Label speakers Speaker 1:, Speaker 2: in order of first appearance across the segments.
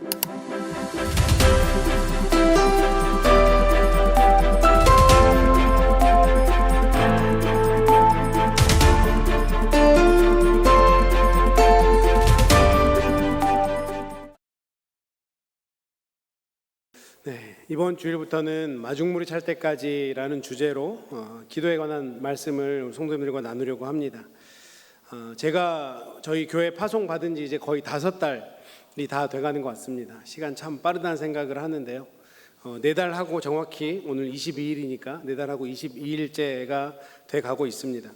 Speaker 1: 네, 이번 주일부터는 마중물이 찰 때까지라는 주제로 기도에 관한 말씀을 성도님들과 나누려고 합니다. 제가 저희 교회 파송 받은 지 이제 거의 5달이 다 돼가는 것 같습니다. 시간 참 빠르다는 생각을 하는데요. 4달 하고 정확히 오늘 22일이니까 4달 하고 22일째가 돼가고 있습니다.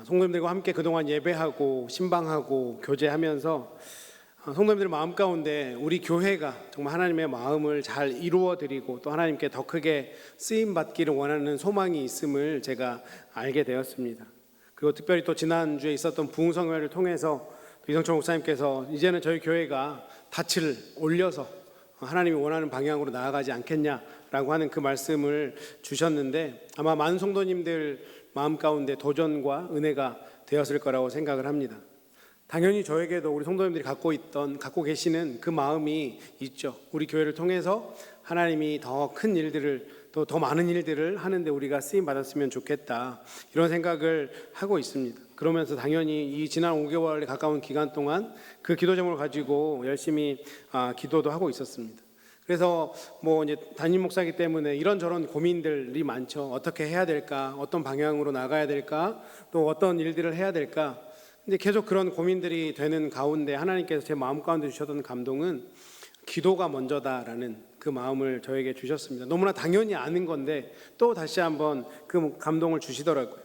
Speaker 1: 성도님들과 함께 그동안 예배하고 신방하고 교제하면서 성도님들 마음 가운데 우리 교회가 정말 하나님의 마음을 잘 이루어드리고 또 하나님께 더 크게 쓰임받기를 원하는 소망이 있음을 제가 알게 되었습니다. 그리고 특별히 또 지난주에 있었던 부흥성회를 통해서 이성철 목사님께서 이제는 저희 교회가 닻을 올려서 하나님이 원하는 방향으로 나아가지 않겠냐라고 하는 그 말씀을 주셨는데 아마 많은 성도님들 마음 가운데 도전과 은혜가 되었을 거라고 생각을 합니다. 당연히 저에게도 우리 성도님들이 갖고 계시는 그 마음이 있죠. 우리 교회를 통해서 하나님이 더 큰 일들을 또 더 많은 일들을 하는데 우리가 쓰임 받았으면 좋겠다 이런 생각을 하고 있습니다. 그러면서 당연히 이 지난 5개월에 가까운 기간 동안 그 기도 제목을 가지고 열심히 기도도 하고 있었습니다. 그래서 이제 담임 목사이기 때문에 이런저런 고민들이 많죠. 어떻게 해야 될까? 어떤 방향으로 나가야 될까? 또 어떤 일들을 해야 될까? 근데 계속 그런 고민들이 되는 가운데 하나님께서 제 마음 가운데 주셨던 감동은 기도가 먼저다라는 그 마음을 저에게 주셨습니다. 너무나 당연히 아는 건데 또 다시 한번 그 감동을 주시더라고요.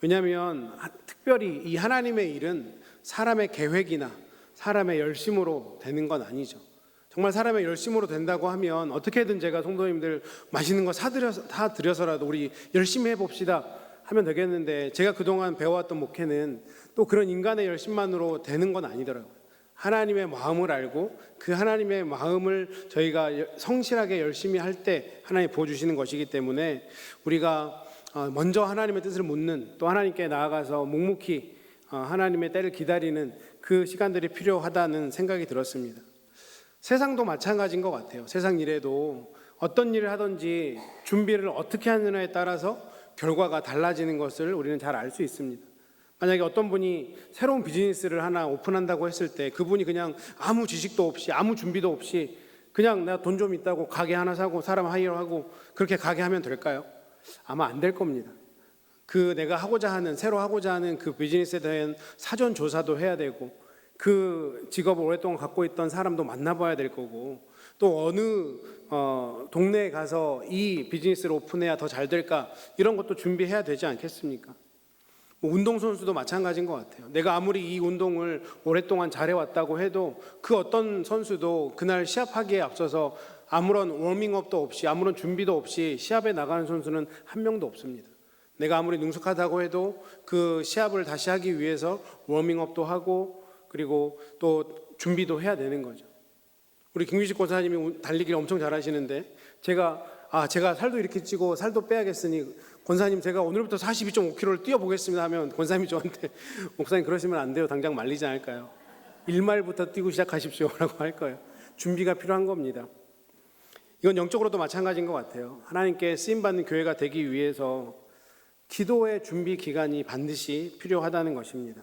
Speaker 1: 왜냐하면 특별히 이 하나님의 일은 사람의 계획이나 사람의 열심으로 되는 건 아니죠. 정말 사람의 열심으로 된다고 하면 어떻게든 제가 성도님들 맛있는 거 사드려서라도 우리 열심히 해봅시다 하면 되겠는데 제가 그동안 배워왔던 목회는 또 그런 인간의 열심만으로 되는 건 아니더라고요. 하나님의 마음을 알고 그 하나님의 마음을 저희가 성실하게 열심히 할 때 하나님이 부어주시는 것이기 때문에 우리가 먼저 하나님의 뜻을 묻는 또 하나님께 나아가서 묵묵히 하나님의 때를 기다리는 그 시간들이 필요하다는 생각이 들었습니다. 세상도 마찬가지인 것 같아요. 세상 일에도 어떤 일을 하든지 준비를 어떻게 하느냐에 따라서 결과가 달라지는 것을 우리는 잘 알 수 있습니다. 만약에 어떤 분이 새로운 비즈니스를 하나 오픈한다고 했을 때 그분이 그냥 아무 지식도 없이 아무 준비도 없이 그냥 내가 돈 좀 있다고 가게 하나 사고 사람 하이어하고 그렇게 가게 하면 될까요? 아마 안 될 겁니다. 내가 새로 하고자 하는 그 비즈니스에 대한 사전 조사도 해야 되고 그 직업을 오랫동안 갖고 있던 사람도 만나봐야 될 거고 또 어느 동네에 가서 이 비즈니스를 오픈해야 더 잘 될까 이런 것도 준비해야 되지 않겠습니까? 운동선수도 마찬가지인 것 같아요. 내가 아무리 이 운동을 오랫동안 잘해왔다고 해도 그 어떤 선수도 그날 시합하기에 앞서서 아무런 워밍업도 없이 아무런 준비도 없이 시합에 나가는 선수는 한 명도 없습니다. 내가 아무리 능숙하다고 해도 그 시합을 다시 하기 위해서 워밍업도 하고 그리고 또 준비도 해야 되는 거죠. 우리 김규식 권사님이 달리기를 엄청 잘하시는데 제가 살도 이렇게 찌고 살도 빼야겠으니 권사님 제가 오늘부터 42.5km를 뛰어보겠습니다 하면 권사님이 저한테 목사님 그러시면 안 돼요. 당장 말리지 않을까요? 1마일부터 뛰고 시작하십시오라고 할 거예요. 준비가 필요한 겁니다. 이건 영적으로도 마찬가지인 것 같아요. 하나님께 쓰임받는 교회가 되기 위해서 기도의 준비 기간이 반드시 필요하다는 것입니다.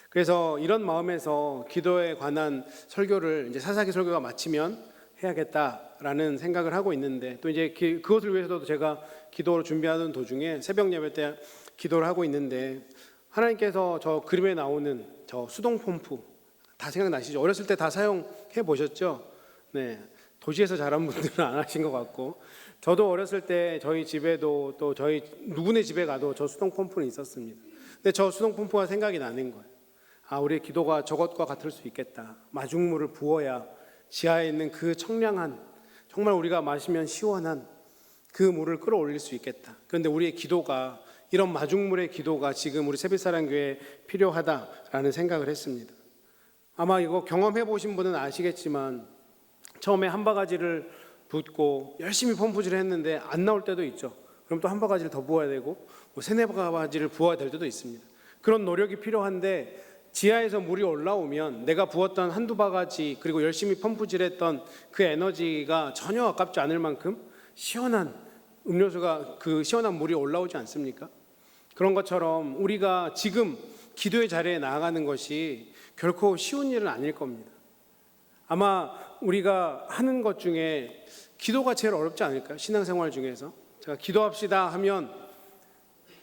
Speaker 1: 그래서 이런 마음에서 기도에 관한 설교를 이제 사사기 설교가 마치면 해야겠다라는 생각을 하고 있는데 또 이제 그것을 위해서도 제가 기도를 준비하는 도중에 새벽 예배 때 기도를 하고 있는데 하나님께서 저 그림에 나오는 저 수동 펌프 다 생각나시죠? 어렸을 때 다 사용해 보셨죠? 네, 도시에서 자란 분들은 안 하신 것 같고 저도 어렸을 때 저희 집에도 또 저희 누구네 집에 가도 저 수동 펌프는 있었습니다. 근데 저 수동 펌프가 생각이 나는 거예요. 우리의 기도가 저것과 같을 수 있겠다. 마중물을 부어야 지하에 있는 그 청량한 정말 우리가 마시면 시원한 그 물을 끌어올릴 수 있겠다. 그런데 우리의 기도가 이런 마중물의 기도가 지금 우리 새빛사랑교회에 필요하다라는 생각을 했습니다. 아마 이거 경험해 보신 분은 아시겠지만 처음에 한 바가지를 붓고 열심히 펌프질을 했는데 안 나올 때도 있죠. 그럼 또 한 바가지를 더 부어야 되고 세네 바가지를 부어야 될 때도 있습니다. 그런 노력이 필요한데 지하에서 물이 올라오면 내가 부었던 한두 바가지 그리고 열심히 펌프질했던 그 에너지가 전혀 아깝지 않을 만큼 시원한 음료수가, 그 시원한 물이 올라오지 않습니까? 그런 것처럼 우리가 지금 기도의 자리에 나아가는 것이 결코 쉬운 일은 아닐 겁니다. 아마 우리가 하는 것 중에 기도가 제일 어렵지 않을까요? 신앙생활 중에서 제가 기도합시다 하면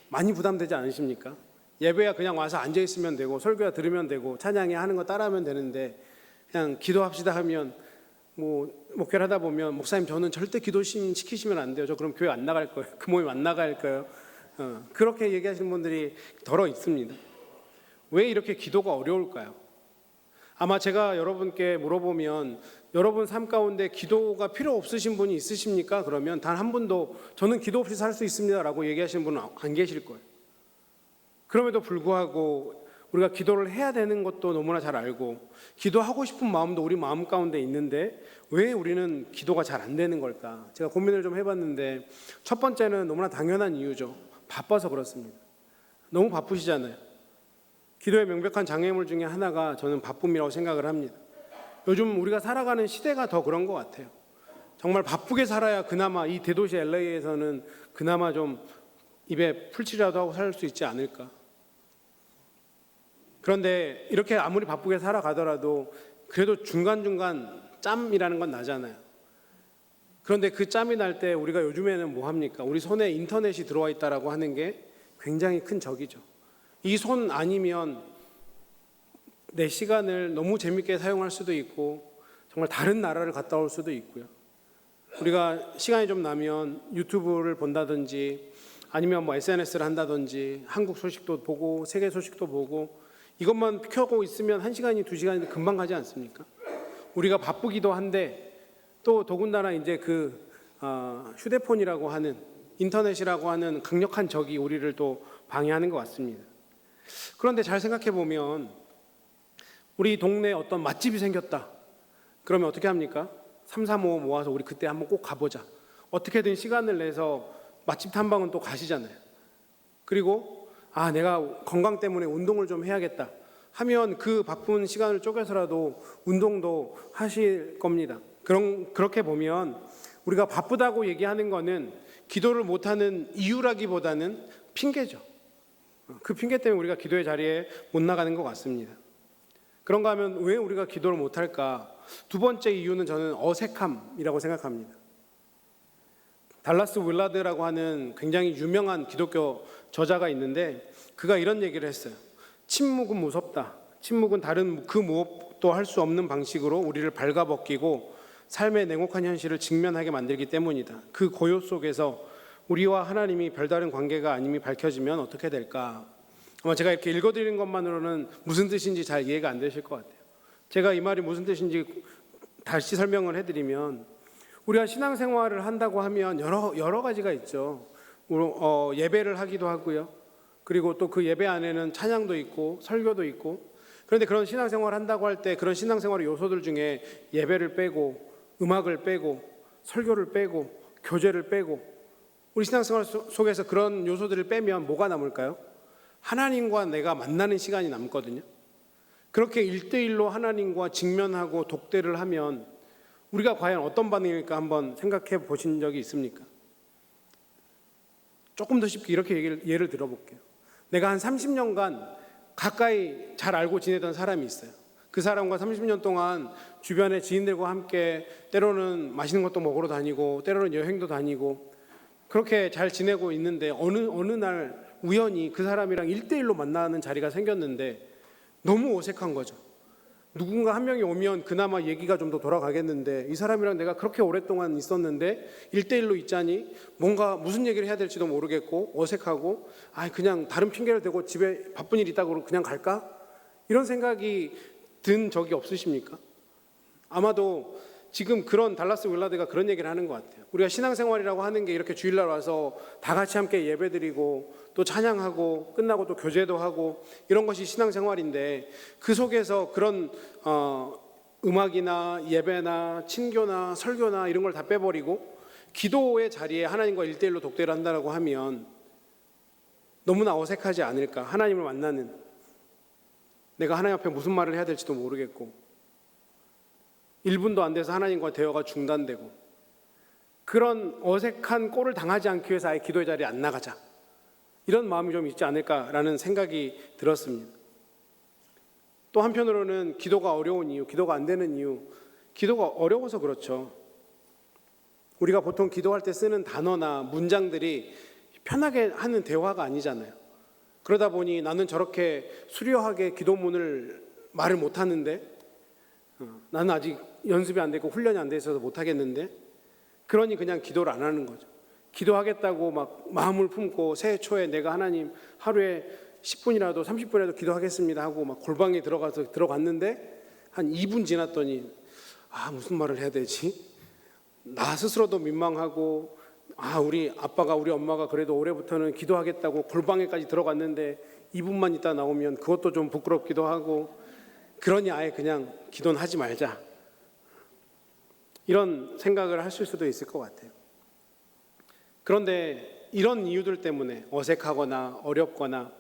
Speaker 1: 많이 부담되지 않으십니까? 예배야 그냥 와서 앉아 있으면 되고 설교야 들으면 되고 찬양이 하는 거 따라하면 되는데, 그냥 기도합시다 하면 목회를 하다 보면 목사님 저는 절대 기도 시키시면 안 돼요. 저 그럼 교회 안 나갈 거예요. 그 모임 안 나갈 거예요. 그렇게 얘기하시는 분들이 더러 있습니다. 왜 이렇게 기도가 어려울까요? 아마 제가 여러분께 물어보면 여러분 삶 가운데 기도가 필요 없으신 분이 있으십니까? 그러면 단 한 분도 저는 기도 없이 살 수 있습니다 라고 얘기하시는 분은 안 계실 거예요. 그럼에도 불구하고 우리가 기도를 해야 되는 것도 너무나 잘 알고 기도하고 싶은 마음도 우리 마음 가운데 있는데 왜 우리는 기도가 잘 안 되는 걸까? 제가 고민을 좀 해봤는데 첫 번째는 너무나 당연한 이유죠. 바빠서 그렇습니다. 너무 바쁘시잖아요. 기도의 명백한 장애물 중에 하나가 저는 바쁨이라고 생각을 합니다. 요즘 우리가 살아가는 시대가 더 그런 것 같아요. 정말 바쁘게 살아야 그나마 이 대도시 LA에서는 그나마 좀 입에 풀칠이라도 하고 살 수 있지 않을까. 그런데 이렇게 아무리 바쁘게 살아가더라도 그래도 중간중간 짬이라는 건 나잖아요. 그런데 그 짬이 날 때 우리가 요즘에는 뭐 합니까? 우리 손에 인터넷이 들어와 있다라고 하는 게 굉장히 큰 적이죠. 이 손 아니면 내 시간을 너무 재밌게 사용할 수도 있고 정말 다른 나라를 갔다 올 수도 있고요. 우리가 시간이 좀 나면 유튜브를 본다든지 아니면 SNS를 한다든지 한국 소식도 보고 세계 소식도 보고 이것만 켜고 있으면 1시간이 2시간이 금방 가지 않습니까? 우리가 바쁘기도 한데 또 더군다나 이제 휴대폰이라고 하는 인터넷이라고 하는 강력한 적이 우리를 또 방해하는 것 같습니다. 그런데 잘 생각해 보면 우리 동네에 어떤 맛집이 생겼다. 그러면 어떻게 합니까? 3, 4, 5 모아서 우리 그때 한번 꼭 가보자. 어떻게든 시간을 내서 맛집 탐방은 또 가시잖아요. 그리고 내가 건강 때문에 운동을 좀 해야겠다 하면 그 바쁜 시간을 쪼개서라도 운동도 하실 겁니다. 그렇게 보면 우리가 바쁘다고 얘기하는 거는 기도를 못하는 이유라기보다는 핑계죠. 그 핑계 때문에 우리가 기도의 자리에 못 나가는 것 같습니다. 그런가 하면 왜 우리가 기도를 못할까? 두 번째 이유는 저는 어색함이라고 생각합니다. 달라스 윌라드라고 하는 굉장히 유명한 기독교 저자가 있는데 그가 이런 얘기를 했어요. 침묵은 무섭다. 침묵은 다른 그 무엇도 할 수 없는 방식으로 우리를 발가벗기고 삶의 냉혹한 현실을 직면하게 만들기 때문이다. 그 고요 속에서 우리와 하나님이 별다른 관계가 아님이 밝혀지면 어떻게 될까? 아마 제가 이렇게 읽어드린 것만으로는 무슨 뜻인지 잘 이해가 안 되실 것 같아요. 제가 이 말이 무슨 뜻인지 다시 설명을 해드리면 우리가 신앙생활을 한다고 하면 여러 가지가 있죠. 예배를 하기도 하고요. 그리고 또 그 예배 안에는 찬양도 있고 설교도 있고. 그런데 그런 신앙생활을 한다고 할 때 그런 신앙생활의 요소들 중에 예배를 빼고 음악을 빼고 설교를 빼고 교제를 빼고 우리 신앙생활 속에서 그런 요소들을 빼면 뭐가 남을까요? 하나님과 내가 만나는 시간이 남거든요. 그렇게 1대1로 하나님과 직면하고 독대를 하면 우리가 과연 어떤 반응일까 한번 생각해 보신 적이 있습니까? 조금 더 쉽게 이렇게 예를 들어볼게요. 내가 한 30년간 가까이 잘 알고 지내던 사람이 있어요. 그 사람과 30년 동안 주변의 지인들과 함께 때로는 맛있는 것도 먹으러 다니고 때로는 여행도 다니고 그렇게 잘 지내고 있는데 어느 날 우연히 그 사람이랑 1대1로 만나는 자리가 생겼는데 너무 어색한 거죠. 누군가 한 명이 오면 그나마 얘기가 좀 더 돌아가겠는데 이 사람이랑 내가 그렇게 오랫동안 있었는데 1대1로 있자니 뭔가 무슨 얘기를 해야 될지도 모르겠고 어색하고 그냥 다른 핑계를 대고 집에 바쁜 일 있다고 그냥 갈까? 이런 생각이 든 적이 없으십니까? 아마도 지금 그런 달라스 윌라드가 그런 얘기를 하는 것 같아요. 우리가 신앙생활이라고 하는 게 이렇게 주일날 와서 다 같이 함께 예배드리고 또 찬양하고 끝나고 또 교제도 하고 이런 것이 신앙생활인데 그 속에서 그런 음악이나 예배나 친교나 설교나 이런 걸 다 빼버리고 기도의 자리에 하나님과 1대1로 독대를 한다고 하면 너무나 어색하지 않을까? 하나님을 만나는 내가 하나님 앞에 무슨 말을 해야 될지도 모르겠고 1분도 안 돼서 하나님과 대화가 중단되고 그런 어색한 꼴을 당하지 않기 위해서 아예 기도의 자리에 안 나가자, 이런 마음이 좀 있지 않을까라는 생각이 들었습니다. 또 한편으로는 기도가 어려운 이유, 기도가 안 되는 이유, 기도가 어려워서 그렇죠. 우리가 보통 기도할 때 쓰는 단어나 문장들이 편하게 하는 대화가 아니잖아요. 그러다 보니 나는 저렇게 수려하게 기도문을 말을 못하는데, 나는 아직 연습이 안 되고 훈련이 안 돼 있어서 못하겠는데, 그러니 그냥 기도를 안 하는 거죠. 기도하겠다고 막 마음을 품고 새해 초에 내가 하나님 하루에 10분이라도 30분이라도 기도하겠습니다 하고 막 골방에 들어갔는데 한 2분 지났더니 무슨 말을 해야 되지? 나 스스로도 민망하고 우리 아빠가 우리 엄마가 그래도 올해부터는 기도하겠다고 골방에까지 들어갔는데 2분만 있다 나오면 그것도 좀 부끄럽기도 하고, 그러니 아예 그냥 기도는 하지 말자, 이런 생각을 하실 수도 있을 것 같아요. 그런데 이런 이유들 때문에 어색하거나 어렵거나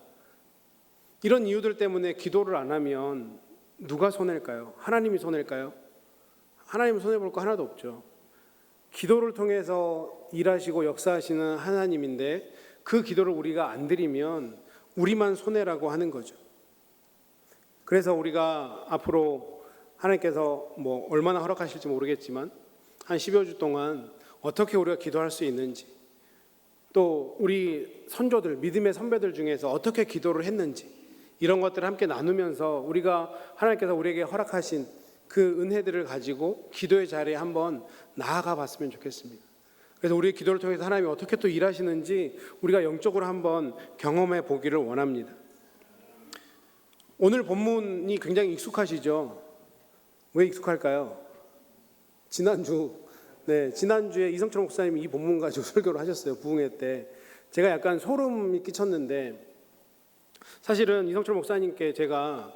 Speaker 1: 이런 이유들 때문에 기도를 안 하면 누가 손해일까요? 하나님이 손해일까요? 하나님은 손해볼 거 하나도 없죠. 기도를 통해서 일하시고 역사하시는 하나님인데 그 기도를 우리가 안 드리면 우리만 손해라고 하는 거죠. 그래서 우리가 앞으로 하나님께서 얼마나 허락하실지 모르겠지만 한 10여 주 동안 어떻게 우리가 기도할 수 있는지, 또 우리 선조들, 믿음의 선배들 중에서 어떻게 기도를 했는지, 이런 것들을 함께 나누면서 우리가 하나님께서 우리에게 허락하신 그 은혜들을 가지고 기도의 자리에 한번 나아가 봤으면 좋겠습니다. 그래서 우리의 기도를 통해서 하나님이 어떻게 또 일하시는지 우리가 영적으로 한번 경험해 보기를 원합니다. 오늘 본문이 굉장히 익숙하시죠? 왜 익숙할까요? 지난주에 이성철 목사님이 이 본문 가지고 설교를 하셨어요. 부흥회 때. 제가 약간 소름이 끼쳤는데, 사실은 이성철 목사님께 제가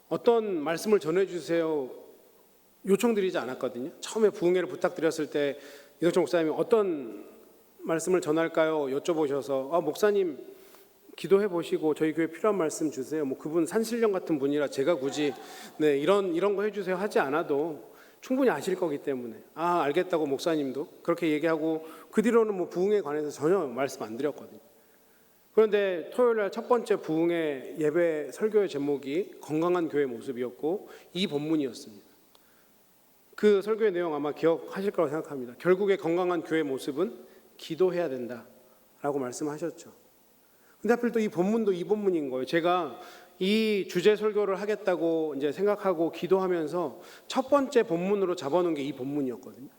Speaker 1: 어떤 말씀을 전해주세요 요청드리지 않았거든요. 처음에 부흥회를 부탁드렸을 때 이성철 목사님이 어떤 말씀을 전할까요? 여쭤보셔서 목사님 기도해 보시고 저희 교회 필요한 말씀 주세요. 그분 산신령 같은 분이라 제가 굳이 이런 거 해주세요 하지 않아도 충분히 아실 거기 때문에 알겠다고 목사님도 그렇게 얘기하고, 그 뒤로는 부흥에 관해서 전혀 말씀 안 드렸거든요. 그런데 토요일날 첫 번째 부흥회 예배 설교의 제목이 건강한 교회 모습이었고 이 본문이었습니다. 그 설교의 내용 아마 기억하실 거라고 생각합니다. 결국에 건강한 교회 모습은 기도해야 된다라고 말씀하셨죠. 근데 하필 또 이 본문도 이 본문인 거예요. 제가 이 주제 설교를 하겠다고 이제 생각하고 기도하면서 첫 번째 본문으로 잡아놓은 게 이 본문이었거든요.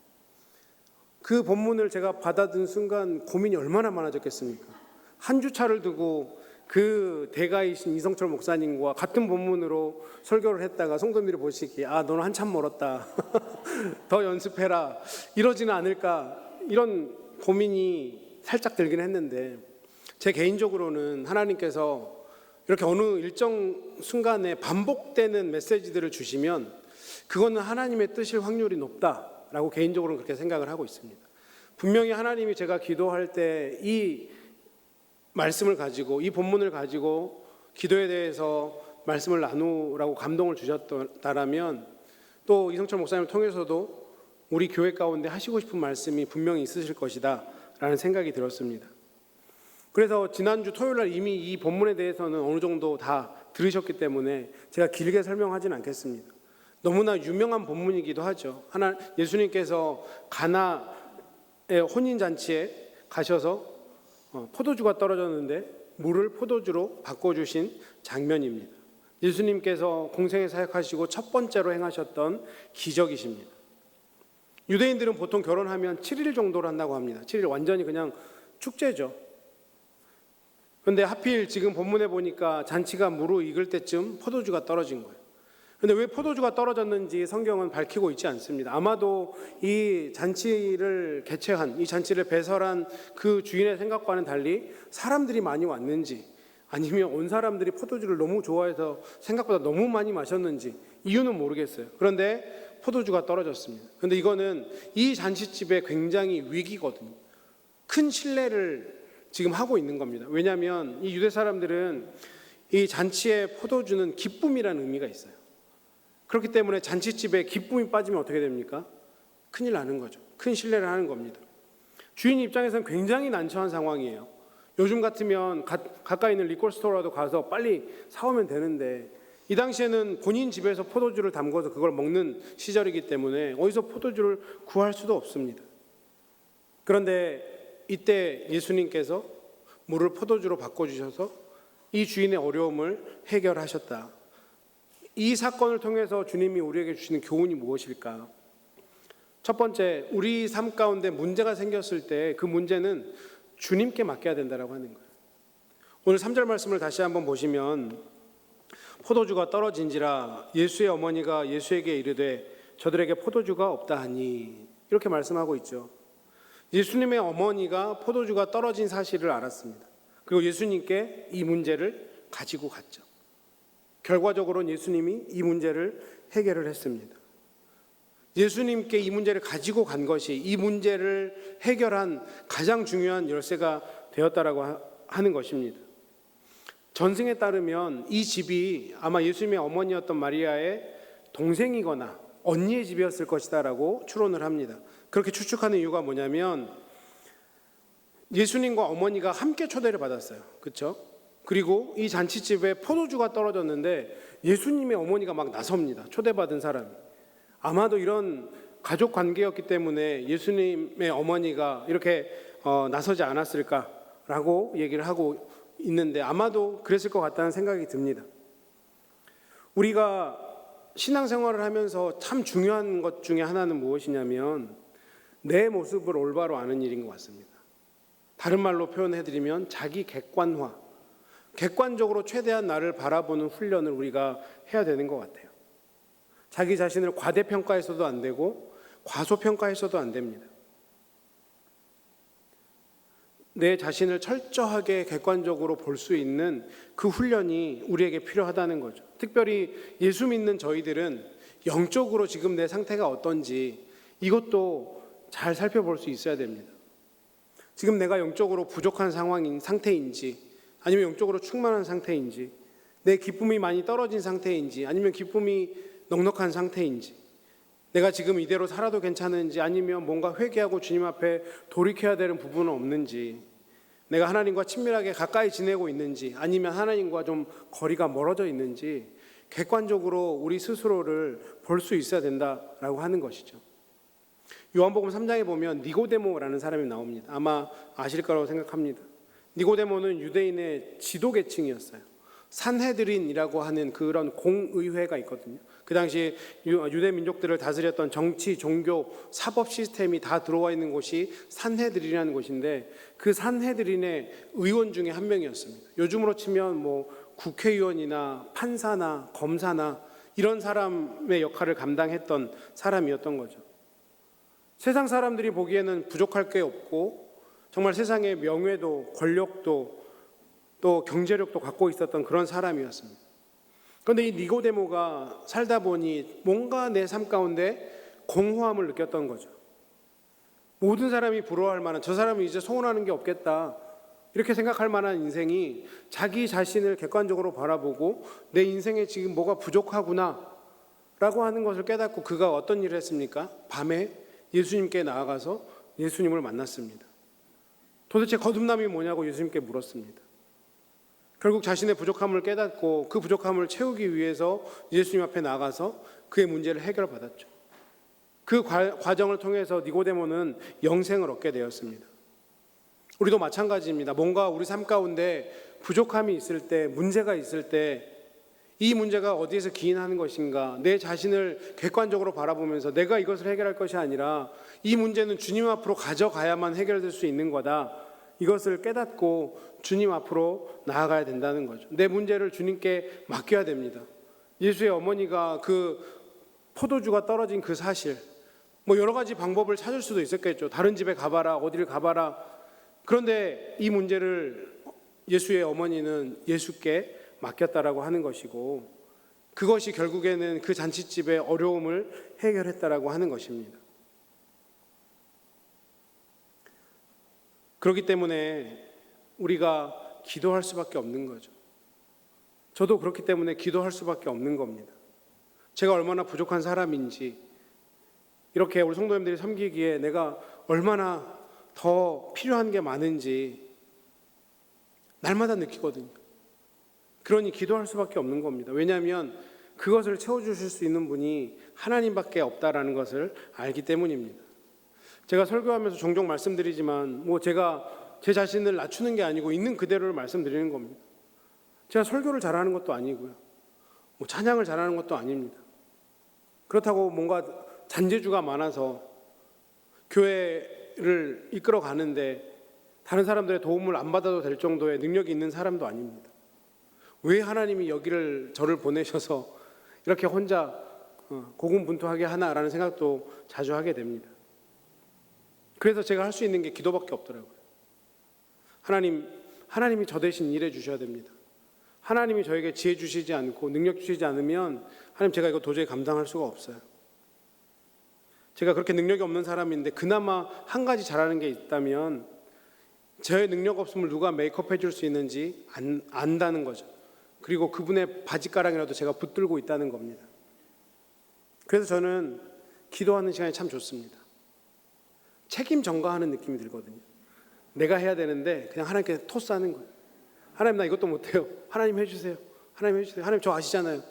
Speaker 1: 그 본문을 제가 받아든 순간 고민이 얼마나 많아졌겠습니까? 한 주차를 두고 그 대가이신 이성철 목사님과 같은 본문으로 설교를 했다가 성도님들이 보시기에 너는 한참 멀었다 더 연습해라, 이러지는 않을까, 이런 고민이 살짝 들긴 했는데, 제 개인적으로는 하나님께서 이렇게 어느 일정 순간에 반복되는 메시지들을 주시면 그거는 하나님의 뜻일 확률이 높다라고 개인적으로는 그렇게 생각을 하고 있습니다. 분명히 하나님이 제가 기도할 때 이 말씀을 가지고, 이 본문을 가지고 기도에 대해서 말씀을 나누라고 감동을 주셨다라면, 또 이성철 목사님을 통해서도 우리 교회 가운데 하시고 싶은 말씀이 분명히 있으실 것이다 라는 생각이 들었습니다. 그래서 지난주 토요일날 이미 이 본문에 대해서는 어느 정도 다 들으셨기 때문에 제가 길게 설명하지는 않겠습니다. 너무나 유명한 본문이기도 하죠. 예수님께서 가나의 혼인잔치에 가셔서 포도주가 떨어졌는데 물을 포도주로 바꿔주신 장면입니다. 예수님께서 공생에 사역하시고 첫 번째로 행하셨던 기적이십니다. 유대인들은 보통 결혼하면 7일 정도를 한다고 합니다. 7일 완전히 그냥 축제죠. 그런데 하필 지금 본문에 보니까 잔치가 무르익을 때쯤 포도주가 떨어진 거예요. 그런데 왜 포도주가 떨어졌는지 성경은 밝히고 있지 않습니다. 아마도 이 잔치를 개최한, 이 잔치를 배설한 그 주인의 생각과는 달리 사람들이 많이 왔는지, 아니면 온 사람들이 포도주를 너무 좋아해서 생각보다 너무 많이 마셨는지 이유는 모르겠어요. 그런데 포도주가 떨어졌습니다. 그런데 이거는 이 잔치집의 굉장히 위기거든요. 큰 신뢰를 지금 하고 있는 겁니다. 왜냐하면 이 유대 사람들은 이 잔치의 포도주는 기쁨이라는 의미가 있어요. 그렇기 때문에 잔치집에 기쁨이 빠지면 어떻게 됩니까? 큰일 나는 거죠. 큰 신뢰를 하는 겁니다. 주인 입장에서는 굉장히 난처한 상황이에요. 요즘 같으면 가까이 있는 리콜스토어라도 가서 빨리 사오면 되는데, 이 당시에는 본인 집에서 포도주를 담궈서 그걸 먹는 시절이기 때문에 어디서 포도주를 구할 수도 없습니다. 그런데 이때 예수님께서 물을 포도주로 바꿔주셔서 이 주인의 어려움을 해결하셨다. 이 사건을 통해서 주님이 우리에게 주시는 교훈이 무엇일까? 첫 번째, 우리 삶 가운데 문제가 생겼을 때 그 문제는 주님께 맡겨야 된다고 하는 거예요. 오늘 3절 말씀을 다시 한번 보시면, 포도주가 떨어진지라 예수의 어머니가 예수에게 이르되 저들에게 포도주가 없다 하니, 이렇게 말씀하고 있죠. 예수님의 어머니가 포도주가 떨어진 사실을 알았습니다. 그리고 예수님께 이 문제를 가지고 갔죠. 결과적으로는 예수님이 이 문제를 해결을 했습니다. 예수님께 이 문제를 가지고 간 것이 이 문제를 해결한 가장 중요한 열쇠가 되었다라고 하는 것입니다. 전승에 따르면 이 집이 아마 예수님의 어머니였던 마리아의 동생이거나 언니의 집이었을 것이다라고 추론을 합니다. 그렇게 추측하는 이유가 뭐냐면, 예수님과 어머니가 함께 초대를 받았어요. 그렇죠? 그리고 이 잔치집에 포도주가 떨어졌는데 예수님의 어머니가 막 나섭니다. 초대받은 사람이. 아마도 이런 가족 관계였기 때문에 예수님의 어머니가 이렇게 나서지 않았을까라고 얘기를 하고 있는데, 아마도 그랬을 것 같다는 생각이 듭니다. 우리가 신앙생활을 하면서 참 중요한 것 중에 하나는 무엇이냐면, 내 모습을 올바로 아는 일인 것 같습니다. 다른 말로 표현해드리면 자기 객관화, 객관적으로 최대한 나를 바라보는 훈련을 우리가 해야 되는 것 같아요. 자기 자신을 과대평가해서도 안 되고 과소평가해서도 안 됩니다. 내 자신을 철저하게 객관적으로 볼 수 있는 그 훈련이 우리에게 필요하다는 거죠. 특별히 예수 믿는 저희들은 영적으로 지금 내 상태가 어떤지 이것도 잘 살펴볼 수 있어야 됩니다. 지금 내가 영적으로 부족한 상태인지, 아니면 영적으로 충만한 상태인지, 내 기쁨이 많이 떨어진 상태인지, 아니면 기쁨이 넉넉한 상태인지, 내가 지금 이대로 살아도 괜찮은지, 아니면 뭔가 회개하고 주님 앞에 돌이켜야 되는 부분은 없는지, 내가 하나님과 친밀하게 가까이 지내고 있는지, 아니면 하나님과 좀 거리가 멀어져 있는지 객관적으로 우리 스스로를 볼 수 있어야 된다라고 하는 것이죠. 요한복음 3장에 보면 니고데모라는 사람이 나옵니다. 아마 아실 거라고 생각합니다. 니고데모는 유대인의 지도 계층이었어요. 산헤드린이라고 하는 그런 공의회가 있거든요. 그 당시 유대 민족들을 다스렸던 정치, 종교, 사법 시스템이 다 들어와 있는 곳이 산헤드린이라는 곳인데, 그 산헤드린의 의원 중에 한 명이었습니다. 요즘으로 치면 뭐 국회의원이나 판사나 검사나 이런 사람의 역할을 감당했던 사람이었던 거죠. 세상 사람들이 보기에는 부족할 게 없고 정말 세상의 명예도 권력도 또 경제력도 갖고 있었던 그런 사람이었습니다. 그런데 이 니고데모가 살다 보니 뭔가 내 삶 가운데 공허함을 느꼈던 거죠. 모든 사람이 부러워할 만한, 저 사람은 이제 소원하는 게 없겠다 이렇게 생각할 만한 인생이, 자기 자신을 객관적으로 바라보고 내 인생에 지금 뭐가 부족하구나 라고 하는 것을 깨닫고 그가 어떤 일을 했습니까? 밤에 예수님께 나아가서 예수님을 만났습니다. 도대체 거듭남이 뭐냐고 예수님께 물었습니다. 결국 자신의 부족함을 깨닫고 그 부족함을 채우기 위해서 예수님 앞에 나가서 그의 문제를 해결받았죠. 그 과정을 통해서 니고데모는 영생을 얻게 되었습니다. 우리도 마찬가지입니다. 뭔가 우리 삶 가운데 부족함이 있을 때, 문제가 있을 때, 이 문제가 어디에서 기인하는 것인가, 내 자신을 객관적으로 바라보면서 내가 이것을 해결할 것이 아니라 이 문제는 주님 앞으로 가져가야만 해결될 수 있는 거다, 이것을 깨닫고 주님 앞으로 나아가야 된다는 거죠. 내 문제를 주님께 맡겨야 됩니다. 예수의 어머니가 그 포도주가 떨어진 그 사실, 뭐 여러 가지 방법을 찾을 수도 있었겠죠. 다른 집에 가봐라, 어디를 가봐라. 그런데 이 문제를 예수의 어머니는 예수께 맡겼다라고 하는 것이고, 그것이 결국에는 그 잔치집의 어려움을 해결했다라고 하는 것입니다. 그렇기 때문에 우리가 기도할 수밖에 없는 거죠. 저도 그렇기 때문에 기도할 수밖에 없는 겁니다. 제가 얼마나 부족한 사람인지, 이렇게 우리 성도님들이 섬기기에 내가 얼마나 더 필요한 게 많은지 날마다 느끼거든요. 그러니 기도할 수밖에 없는 겁니다. 왜냐하면 그것을 채워주실 수 있는 분이 하나님밖에 없다라는 것을 알기 때문입니다. 제가 설교하면서 종종 말씀드리지만 제가 제 자신을 낮추는 게 아니고 있는 그대로를 말씀드리는 겁니다. 제가 설교를 잘하는 것도 아니고요, 찬양을 잘하는 것도 아닙니다. 그렇다고 뭔가 잔재주가 많아서 교회를 이끌어 가는데 다른 사람들의 도움을 안 받아도 될 정도의 능력이 있는 사람도 아닙니다. 왜 하나님이 여기를 저를 보내셔서 이렇게 혼자 고군분투하게 하나라는 생각도 자주 하게 됩니다. 그래서 제가 할 수 있는 게 기도밖에 없더라고요. 하나님이 저 대신 일해 주셔야 됩니다. 하나님이 저에게 지혜 주시지 않고 능력 주시지 않으면 하나님, 제가 이거 도저히 감당할 수가 없어요. 제가 그렇게 능력이 없는 사람인데 그나마 한 가지 잘하는 게 있다면 저의 능력 없음을 누가 메이크업 해줄 수 있는지 안다는 거죠. 그리고 그분의 바지가랑이라도 제가 붙들고 있다는 겁니다. 그래서 저는 기도하는 시간이 참 좋습니다. 책임 전가하는 느낌이 들거든요. 내가 해야 되는데 그냥 하나님께 토스하는 거예요. 하나님, 나 이것도 못해요. 하나님 해주세요. 하나님 해주세요. 하나님 저 아시잖아요.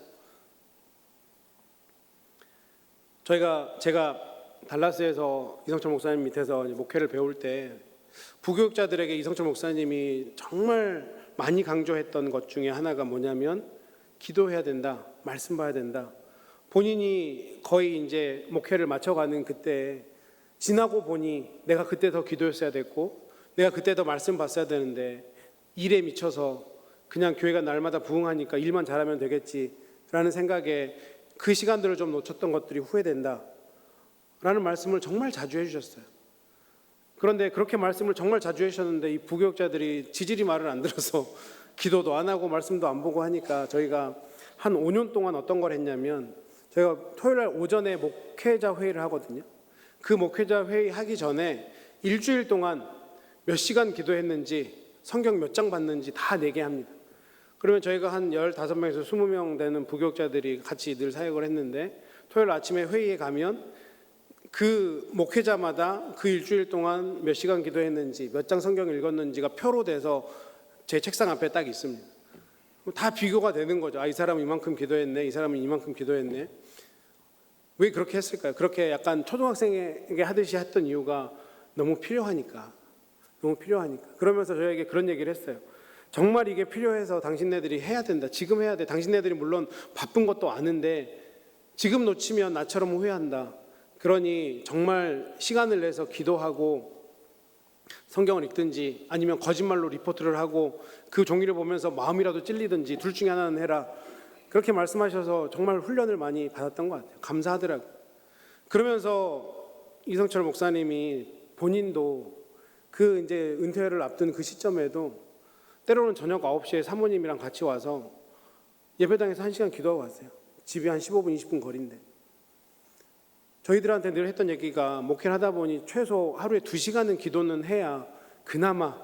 Speaker 1: 제가 달라스에서 이성철 목사님 밑에서 목회를 배울 때 부교육자들에게 이성철 목사님이 정말 많이 강조했던 것 중에 하나가 뭐냐면 기도해야 된다, 말씀 봐야 된다. 본인이 거의 이제 목회를 마쳐가는 그때 지나고 보니 내가 그때 더 기도했어야 됐고 내가 그때 더 말씀 봤어야 되는데 일에 미쳐서 그냥 교회가 날마다 부흥하니까 일만 잘하면 되겠지라는 생각에 그 시간들을 좀 놓쳤던 것들이 후회된다 라는 말씀을 정말 자주 해주셨어요. 그런데 그렇게 말씀을 정말 자주 해주셨는데 이 부교육자들이 지질이 말을 안 들어서 기도도 안 하고 말씀도 안 보고 하니까 저희가 한 5년 동안 어떤 걸 했냐면, 저희가 토요일날 오전에 목회자 회의를 하거든요. 그 목회자 회의 하기 전에 일주일 동안 몇 시간 기도했는지 성경 몇 장 봤는지 다 내게 합니다. 그러면 저희가 한 15명에서 20명 되는 부교육자들이 같이 늘 사역을 했는데 토요일 아침에 회의에 가면 그 목회자마다 그 일주일 동안 몇 시간 기도했는지 몇 장 성경을 읽었는지가 표로 돼서 제 책상 앞에 딱 있습니다. 다 비교가 되는 거죠. 이 사람은 이만큼 기도했네, 이 사람은 이만큼 기도했네. 왜 그렇게 했을까요? 그렇게 약간 초등학생에게 하듯이 했던 이유가 너무 필요하니까. 그러면서 저에게 그런 얘기를 했어요. 정말 이게 필요해서 당신네들이 해야 된다. 지금 해야 돼. 당신네들이 물론 바쁜 것도 아는데 지금 놓치면 나처럼 후회한다. 그러니 정말 시간을 내서 기도하고 성경을 읽든지 아니면 거짓말로 리포트를 하고 그 종이를 보면서 마음이라도 찔리든지 둘 중에 하나는 해라. 그렇게 말씀하셔서 정말 훈련을 많이 받았던 것 같아요. 감사하더라고요. 그러면서 이성철 목사님이 본인도 그 이제 은퇴를 앞둔 그 시점에도 때로는 저녁 9시에 사모님이랑 같이 와서 예배당에서 1시간 기도하고 왔어요. 집이 한 15분, 20분 거리인데. 저희들한테 늘 했던 얘기가 목회를 하다 보니 최소 하루에 2시간은 기도는 해야 그나마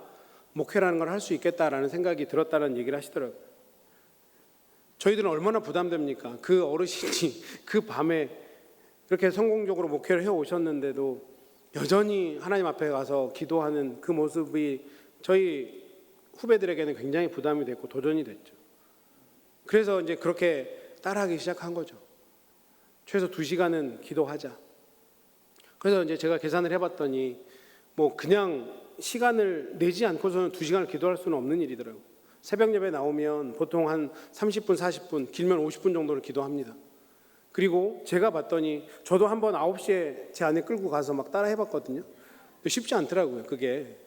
Speaker 1: 목회라는 걸 할 수 있겠다라는 생각이 들었다는 얘기를 하시더라고요. 저희들은 얼마나 부담됩니까? 그 어르신이 그 밤에 그렇게 성공적으로 목회를 해오셨는데도 여전히 하나님 앞에 가서 기도하는 그 모습이 저희 후배들에게는 굉장히 부담이 됐고 도전이 됐죠. 그래서 이제 그렇게 따라하기 시작한 거죠. 최소 2시간은 기도하자. 그래서 이제 제가 계산을 해봤더니 그냥 시간을 내지 않고서는 2시간을 기도할 수는 없는 일이더라고요. 새벽 예배 나오면 보통 한 30분, 40분, 길면 50분 정도를 기도합니다. 그리고 제가 봤더니 저도 한번 9시에 제 아내 끌고 가서 막 따라 해봤거든요. 쉽지 않더라고요. 그게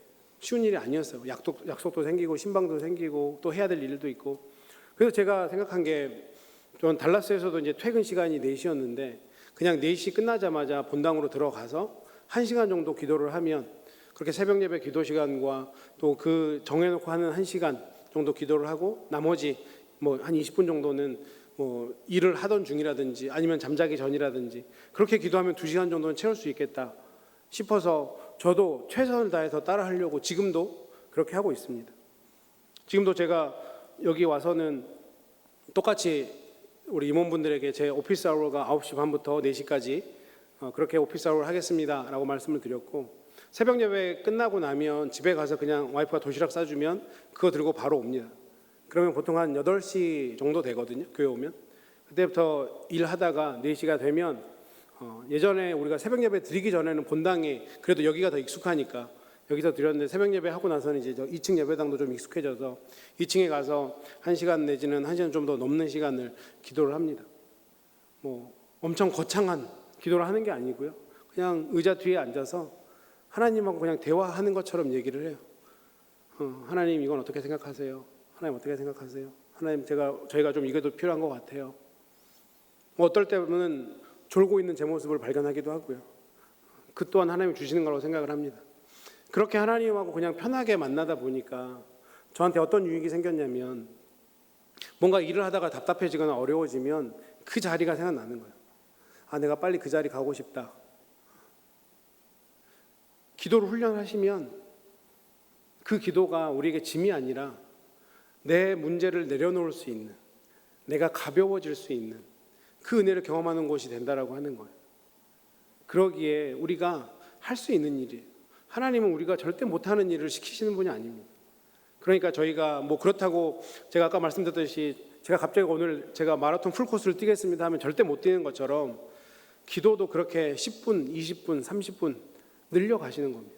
Speaker 1: 쉬운 일이 아니었어요. 약속도 생기고 신방도 생기고 또 해야 될 일도 있고. 그래서 제가 생각한 게, 전 달라스에서도 이제 퇴근 시간이 4시였는데 그냥 4시 끝나자마자 본당으로 들어가서 1시간 정도 기도를 하면, 그렇게 새벽 예배 기도 시간과 또 그 정해놓고 하는 1시간 정도 기도를 하고 나머지 한 20분 정도는 일을 하던 중이라든지 아니면 잠자기 전이라든지 그렇게 기도하면 2시간 정도는 채울 수 있겠다 싶어서 저도 최선을 다해서 따라하려고 지금도 그렇게 하고 있습니다. 지금도 제가 여기 와서는 똑같이 우리 임원분들에게 제 오피스 아워가 9시 반부터 4시까지 그렇게 오피스 아워를 하겠습니다라고 말씀을 드렸고, 새벽 예배 끝나고 나면 집에 가서 그냥 와이프가 도시락 싸주면 그거 들고 바로 옵니다. 그러면 보통 한 8시 정도 되거든요, 교회 오면. 그때부터 일하다가 4시가 되면 예전에 우리가 새벽 예배 드리기 전에는 본당에, 그래도 여기가 더 익숙하니까 여기서 드렸는데, 새벽 예배 하고 나서는 이제 2층 예배당도 좀 익숙해져서 2층에 가서 1시간 내지는 1시간 좀 더 넘는 시간을 기도를 합니다. 뭐 엄청 거창한 기도를 하는 게 아니고요, 그냥 의자 뒤에 앉아서 하나님하고 그냥 대화하는 것처럼 얘기를 해요. 하나님, 이건 어떻게 생각하세요? 하나님, 어떻게 생각하세요? 하나님, 저희가 좀 이게 더 필요한 것 같아요. 뭐 어떨 때는 졸고 있는 제 모습을 발견하기도 하고요. 그 또한 하나님이 주시는 거라고 생각을 합니다. 그렇게 하나님하고 그냥 편하게 만나다 보니까 저한테 어떤 유익이 생겼냐면, 뭔가 일을 하다가 답답해지거나 어려워지면 그 자리가 생각나는 거예요. 아, 내가 빨리 그 자리 가고 싶다. 기도를 훈련하시면 그 기도가 우리에게 짐이 아니라 내 문제를 내려놓을 수 있는, 내가 가벼워질 수 있는 그 은혜를 경험하는 곳이 된다라고 하는 거예요. 그러기에 우리가 할 수 있는 일이에요. 하나님은 우리가 절대 못하는 일을 시키시는 분이 아닙니다. 그러니까 저희가 뭐 그렇다고 제가 아까 말씀드렸듯이 제가 갑자기 오늘 제가 마라톤 풀코스를 뛰겠습니다 하면 절대 못 뛰는 것처럼, 기도도 그렇게 10분, 20분, 30분 늘려가시는 겁니다.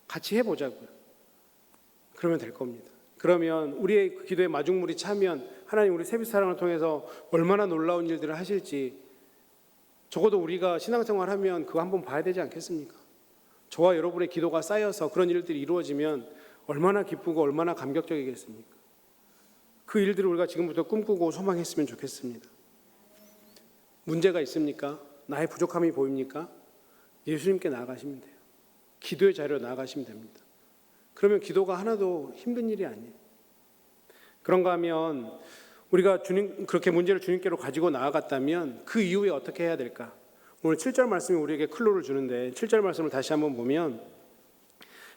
Speaker 1: 같이 해보자고요. 그러면 될 겁니다. 그러면 우리의 그 기도에 마중물이 차면 하나님 우리 세빛사랑을 통해서 얼마나 놀라운 일들을 하실지, 적어도 우리가 신앙생활하면 그거 한번 봐야 되지 않겠습니까? 저와 여러분의 기도가 쌓여서 그런 일들이 이루어지면 얼마나 기쁘고 얼마나 감격적이겠습니까? 그 일들을 우리가 지금부터 꿈꾸고 소망했으면 좋겠습니다. 문제가 있습니까? 나의 부족함이 보입니까? 예수님께 나아가시면 돼요. 기도의 자리로 나아가시면 됩니다. 그러면 기도가 하나도 힘든 일이 아니에요. 그런가 하면 우리가 그렇게 문제를 주님께로 가지고 나아갔다면 그 이후에 어떻게 해야 될까? 오늘 7절 말씀이 우리에게 클로를 주는데, 7절 말씀을 다시 한번 보면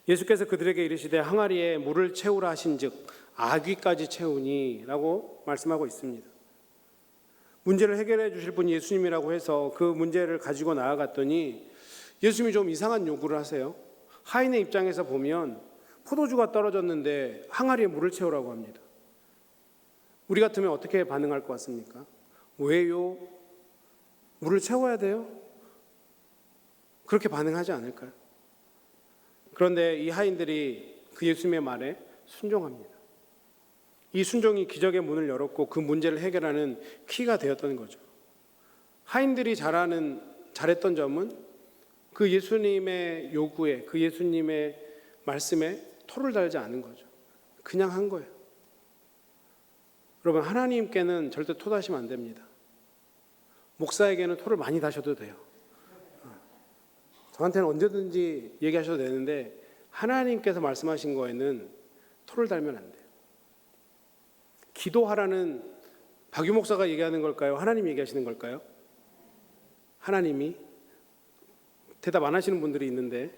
Speaker 1: 예수께서 그들에게 이르시되 항아리에 물을 채우라 하신즉 아귀까지 채우니 라고 말씀하고 있습니다. 문제를 해결해 주실 분이 예수님이라고 해서 그 문제를 가지고 나아갔더니 예수님이 좀 이상한 요구를 하세요. 하인의 입장에서 보면 포도주가 떨어졌는데 항아리에 물을 채우라고 합니다. 우리 같으면 어떻게 반응할 것 같습니까? 왜요? 물을 채워야 돼요? 그렇게 반응하지 않을까요? 그런데 이 하인들이 그 예수님의 말에 순종합니다. 이 순종이 기적의 문을 열었고 그 문제를 해결하는 키가 되었던 거죠. 하인들이 잘했던 점은 그 예수님의 요구에, 그 예수님의 말씀에 토를 달지 않은 거죠. 그냥 한 거예요. 여러분, 하나님께는 절대 토 다시면 안 됩니다. 목사에게는 토를 많이 다셔도 돼요. 저한테는 언제든지 얘기하셔도 되는데 하나님께서 말씀하신 거에는 토를 달면 안 돼요. 기도하라는 박유 목사가 얘기하는 걸까요? 하나님이 얘기하시는 걸까요? 하나님이? 대답 안 하시는 분들이 있는데,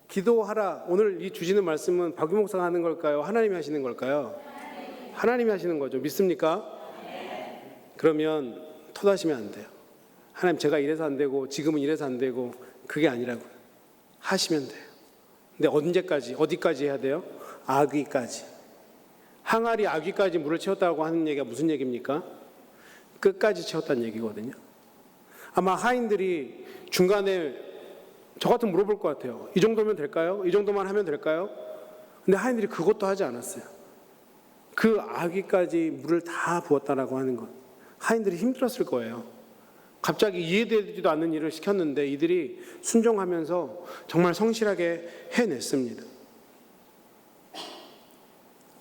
Speaker 1: 기도하라, 오늘 이 주시는 말씀은 박유 목사가 하는 걸까요? 하나님이 하시는 걸까요? 하나님이 하시는 거죠. 믿습니까? 그러면 토다시면 안 돼요. 하나님, 제가 이래서 안 되고 지금은 이래서 안 되고, 그게 아니라고요. 하시면 돼요. 근데 언제까지, 어디까지 해야 돼요? 아귀까지. 항아리 아귀까지 물을 채웠다고 하는 얘기가 무슨 얘기입니까? 끝까지 채웠다는 얘기거든요. 아마 하인들이 중간에 저 같으면 물어볼 것 같아요. 이 정도면 될까요? 이 정도만 하면 될까요? 근데 하인들이 그것도 하지 않았어요. 그 아귀까지 물을 다 부었다라고 하는 것. 하인들이 힘들었을 거예요. 갑자기 이해되지도 않는 일을 시켰는데 이들이 순종하면서 정말 성실하게 해냈습니다.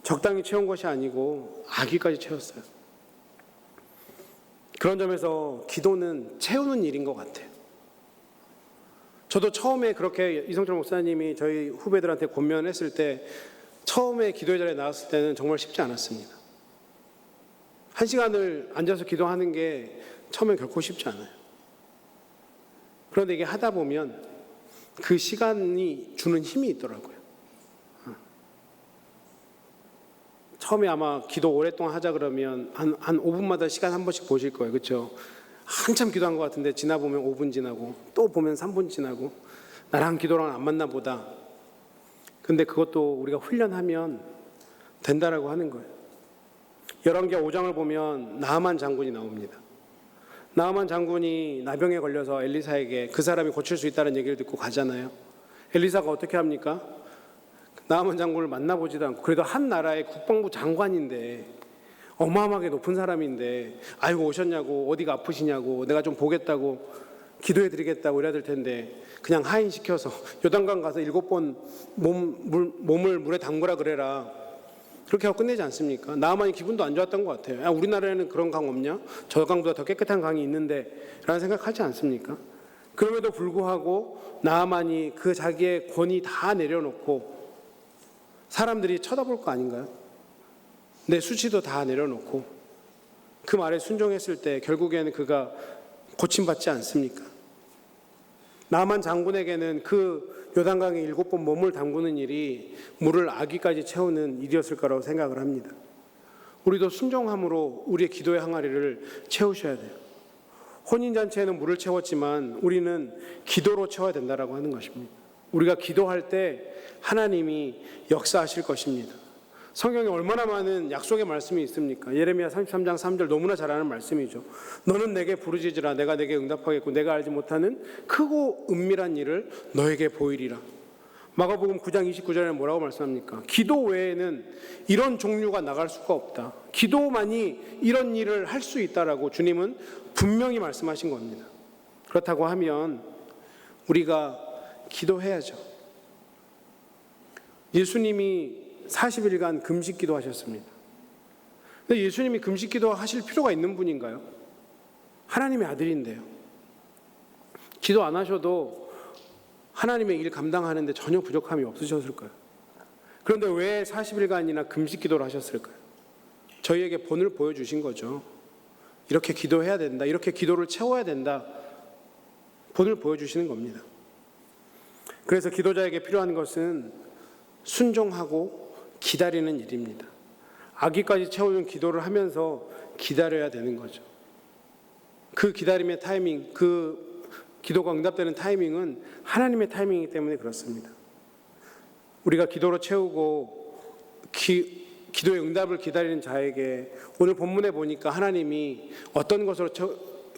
Speaker 1: 적당히 채운 것이 아니고 아귀까지 채웠어요. 그런 점에서 기도는 채우는 일인 것 같아요. 저도 처음에 그렇게 이성철 목사님이 저희 후배들한테 권면했을 때, 처음에 기도의 자리에 나왔을 때는 정말 쉽지 않았습니다. 1시간을 앉아서 기도하는 게 처음엔 결코 쉽지 않아요. 그런데 이게 하다 보면 그 시간이 주는 힘이 있더라고요. 처음에 아마 기도 오랫동안 하자 그러면 한 5분마다 시간 한 번씩 보실 거예요. 그렇죠? 한참 기도한 것 같은데 지나보면 5분 지나고 또 보면 3분 지나고 나랑 기도랑 안 맞나 보다. 근데 그것도 우리가 훈련하면 된다라고 하는 거예요. 열왕기하 5장을 보면 나하만 장군이 나옵니다. 나하만 장군이 나병에 걸려서 엘리사에게 그 사람이 고칠 수 있다는 얘기를 듣고 가잖아요. 엘리사가 어떻게 합니까? 나하만 장군을 만나보지도 않고, 그래도 한 나라의 국방부 장관인데 어마어마하게 높은 사람인데 아이고 오셨냐고, 어디가 아프시냐고, 내가 좀 보겠다고 기도해드리겠다고 이래야 될 텐데 그냥 하인시켜서 요단강 가서 7번 몸을 물에 담그라 그래라, 그렇게 하고 끝내지 않습니까? 나하만이 기분도 안 좋았던 것 같아요. 야, 우리나라에는 그런 강 없냐? 저 강보다 더 깨끗한 강이 있는데 라는 생각하지 않습니까? 그럼에도 불구하고 나하만이 그 자기의 권위 다 내려놓고 사람들이 쳐다볼 거 아닌가요? 내 수치도 다 내려놓고 그 말에 순종했을 때 결국에는 그가 고침받지 않습니까? 나하만 장군에게는 그 요단강에 7번 몸을 담그는 일이 물을 아귀까지 채우는 일이었을 거라고 생각을 합니다. 우리도 순종함으로 우리의 기도의 항아리를 채우셔야 돼요. 혼인잔치에는 물을 채웠지만 우리는 기도로 채워야 된다고 하는 것입니다. 우리가 기도할 때 하나님이 역사하실 것입니다. 성경에 얼마나 많은 약속의 말씀이 있습니까? 예레미야 33장 3절 너무나 잘 아는 말씀이죠. 너는 내게 부르짖으라 내가 내게 응답하겠고 내가 알지 못하는 크고 은밀한 일을 너에게 보이리라. 마가복음 9장 29절에 뭐라고 말씀합니까? 기도 외에는 이런 종류가 나갈 수가 없다. 기도만이 이런 일을 할 수 있다라고 주님은 분명히 말씀하신 겁니다. 그렇다고 하면 우리가 기도해야죠. 예수님이 40일간 금식 기도하셨습니다. 근데 예수님이 금식 기도하실 필요가 있는 분인가요? 하나님의 아들인데요. 기도 안 하셔도 하나님의 일 감당하는데 전혀 부족함이 없으셨을까요? 그런데 왜 40일간이나 금식 기도를 하셨을까요? 저희에게 본을 보여주신 거죠. 이렇게 기도해야 된다. 이렇게 기도를 채워야 된다. 본을 보여주시는 겁니다. 그래서 기도자에게 필요한 것은 순종하고 기다리는 일입니다. 아기까지 채우는 기도를 하면서 기다려야 되는 거죠. 그 기다림의 타이밍, 그 기도가 응답되는 타이밍은 하나님의 타이밍이기 때문에 그렇습니다. 우리가 기도로 채우고 기도의 응답을 기다리는 자에게 오늘 본문에 보니까 하나님이 어떤 것으로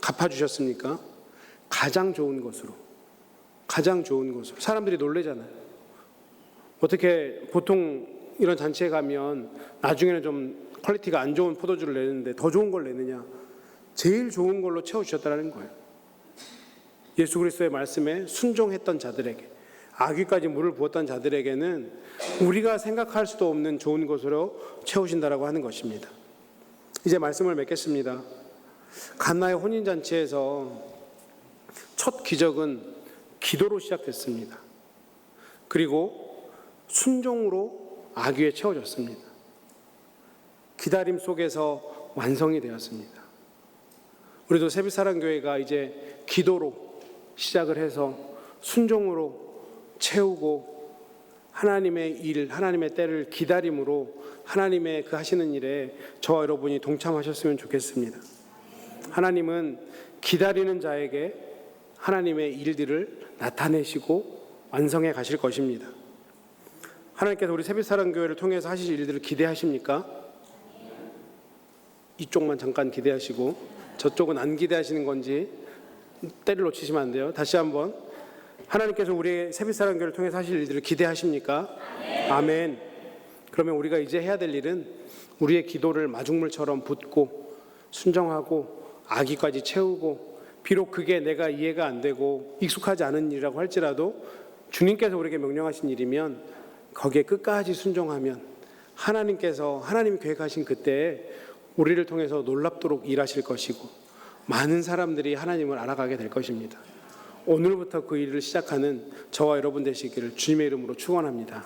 Speaker 1: 갚아주셨습니까? 가장 좋은 것으로. 가장 좋은 것으로. 사람들이 놀래잖아요. 어떻게 보통 이런 잔치에 가면 나중에는 좀 퀄리티가 안 좋은 포도주를 내는데 더 좋은 걸 내느냐? 제일 좋은 걸로 채워주셨다는 거예요. 예수 그리스도의 말씀에 순종했던 자들에게, 아귀까지 물을 부었던 자들에게는 우리가 생각할 수도 없는 좋은 것으로 채우신다라고 하는 것입니다. 이제 말씀을 맺겠습니다. 갓나의 혼인잔치에서 첫 기적은 기도로 시작됐습니다. 그리고 순종으로 아귀에 채워졌습니다. 기다림 속에서 완성이 되었습니다. 우리도 새빛사랑교회가 이제 기도로 시작을 해서 순종으로 채우고 하나님의 일, 하나님의 때를 기다림으로 하나님의 그 하시는 일에 저와 여러분이 동참하셨으면 좋겠습니다. 하나님은 기다리는 자에게 하나님의 일들을 나타내시고 완성해 가실 것입니다. 하나님께서 우리 새빛사랑교회를 통해서 하실 일들을 기대하십니까? 이쪽만 잠깐 기대하시고 저쪽은 안 기대하시는 건지 때를 놓치시면 안 돼요. 다시 한번, 하나님께서 우리의 새빛사랑교회를 통해서 하실 일들을 기대하십니까? 아멘. 그러면 우리가 이제 해야 될 일은 우리의 기도를 마중물처럼 붓고 순정하고 아기까지 채우고, 비록 그게 내가 이해가 안 되고 익숙하지 않은 일이라고 할지라도 주님께서 우리에게 명령하신 일이면 거기에 끝까지 순종하면 하나님이 계획하신 그때에 우리를 통해서 놀랍도록 일하실 것이고 많은 사람들이 하나님을 알아가게 될 것입니다. 오늘부터 그 일을 시작하는 저와 여러분 되시기를 주님의 이름으로 축원합니다.